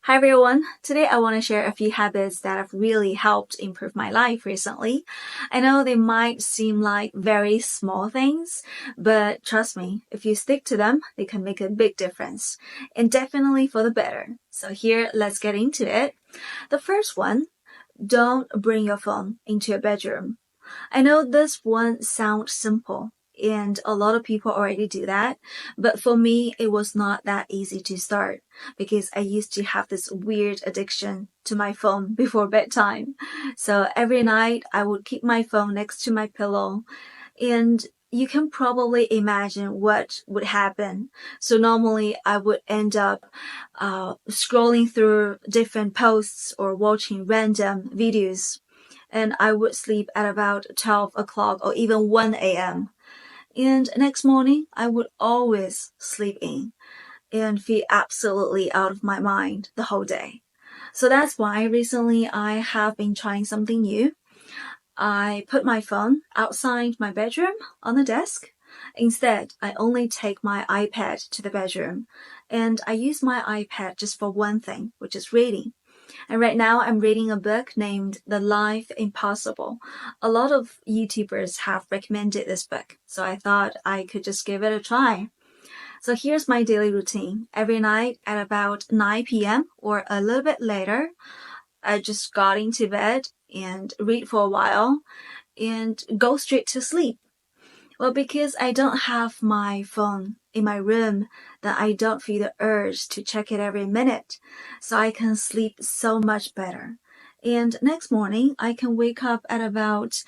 Hi everyone, today I want to share a few habits that have really helped improve my life recently. I know they might seem like very small things, but trust me, if you stick to them, they can make a big difference, and definitely for the better. So here, let's get into it. The first one, don't bring your phone into your bedroom. I know this one sounds simple, and a lot of people already do that, but for me, it was not that easy to start because I used to have this weird addiction to my phone before bedtime. So every night I would keep my phone next to my pillow, and you can probably imagine what would happen. So normally I would end up scrolling through different posts or watching random videos, and I would sleep at about 12 o'clock or even 1 a.m. And next morning, I would always sleep in and feel absolutely out of my mind the whole day. So that's why recently I have been trying something new. I put my phone outside my bedroom on the desk. Instead, I only take my iPad to the bedroom, and I use my iPad just for one thing, which is reading. And right now I'm reading a book named The Life Impossible. A lot of YouTubers have recommended this book, so I thought I could just give it a try. So here's my daily routine. Every night at about 9 p.m. or a little bit later, I just got into bed and read for a while and go straight to sleep. Well, because I don't have my phone in my room, then I don't feel the urge to check it every minute, so I can sleep so much better. And next morning, I can wake up at about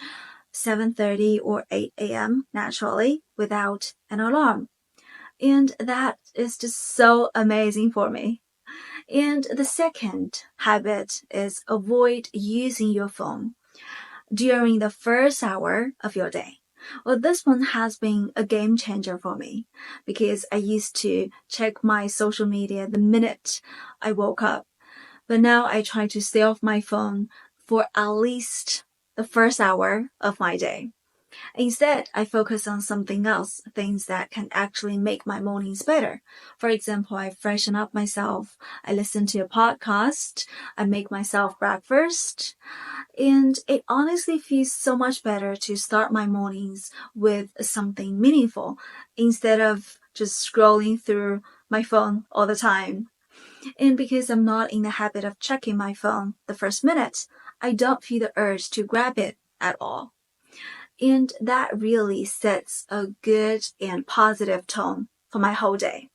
7:30 or 8 a.m. naturally without an alarm. And that is just so amazing for me. And the second habit is avoid using your phone during the first hour of your day. Well, this one has been a game changer for me because I used to check my social media the minute I woke up. But now I try to stay off my phone for at least the first hour of my day. Instead, I focus on something else, things that can actually make my mornings better. For example, I freshen up myself, I listen to a podcast, I make myself breakfast, and it honestly feels so much better to start my mornings with something meaningful instead of just scrolling through my phone all the time. And because I'm not in the habit of checking my phone the first minute, I don't feel the urge to grab it at all. And that really sets a good and positive tone for my whole day.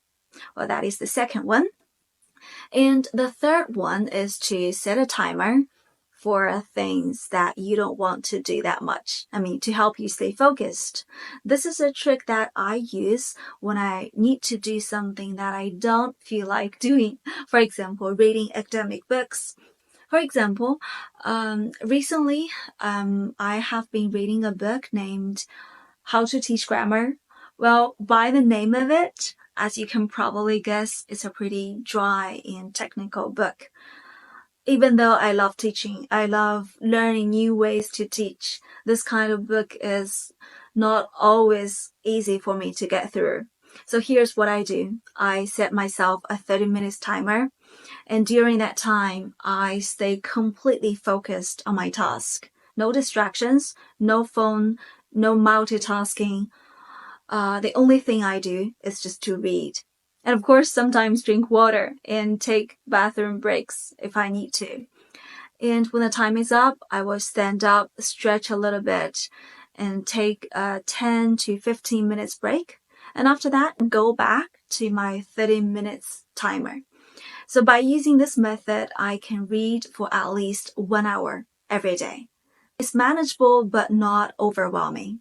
Well, that is the second one. And the third one is to set a timer for things that you don't want to do that much. To help you stay focused. This is a trick that I use when I need to do something that I don't feel like doing. For example, reading academic books. For example, recently, I have been reading a book named How to Teach Grammar. Well, by the name of it, as you can probably guess, it's a pretty dry and technical book. Even though I love teaching, I love learning new ways to teach, this kind of book is not always easy for me to get through. So here's what I do. I set myself a 30 minutes timer, and during that time, I stay completely focused on my task. No distractions, no phone, no multitasking. The only thing I do is just to read. And of course, sometimes drink water and take bathroom breaks if I need to. And when the time is up, I will stand up, stretch a little bit, and take a 10 to 15 minutes break. And after that, go back to my 30 minutes timer. So by using this method, I can read for at least 1 hour every day. It's manageable but not overwhelming.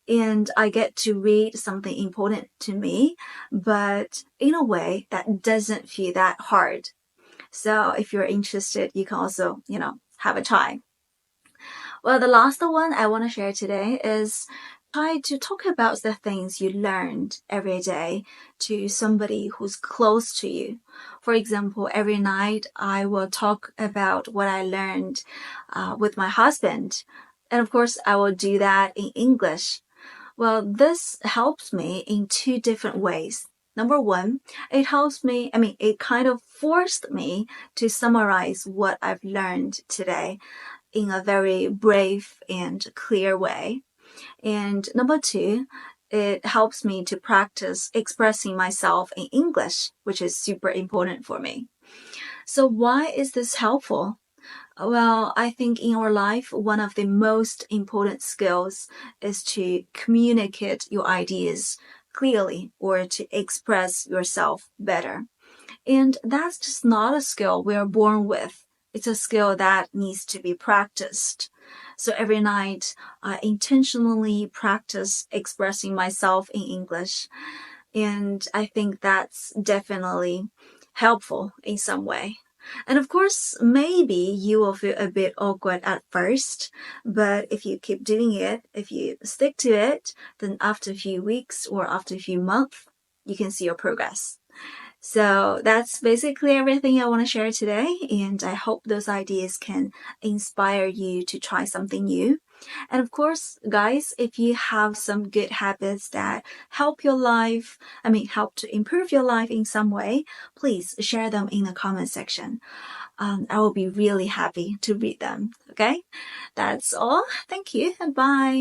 And I get to read something important to me, but in a way that doesn't feel that hard. So if you're interested, you can also, have a try. Well, the last one I want to share today is try to talk about the things you learned every day to somebody who's close to you. For example, every night I will talk about what I learned with my husband. And of course, I will do that in English. Well, this helps me in two different ways. Number one, it kind of forced me to summarize what I've learned today in a very brave and clear way. And number two, it helps me to practice expressing myself in English, which is super important for me. So why is this helpful? Well, I think in our life, one of the most important skills is to communicate your ideas clearly or to express yourself better. And that's just not a skill we are born with. It's a skill that needs to be practiced. So every night, I intentionally practice expressing myself in English. And I think that's definitely helpful in some way. And of course, maybe you will feel a bit awkward at first, but if you keep doing it, if you stick to it, then after a few weeks or after a few months, you can see your progress. So that's basically everything I want to share today, and I hope those ideas can inspire you to try something new. And of course, guys, if you have some good habits that help to improve your life in some way, please share them in the comment section. I will be really happy to read them. Okay? That's all. Thank you and bye.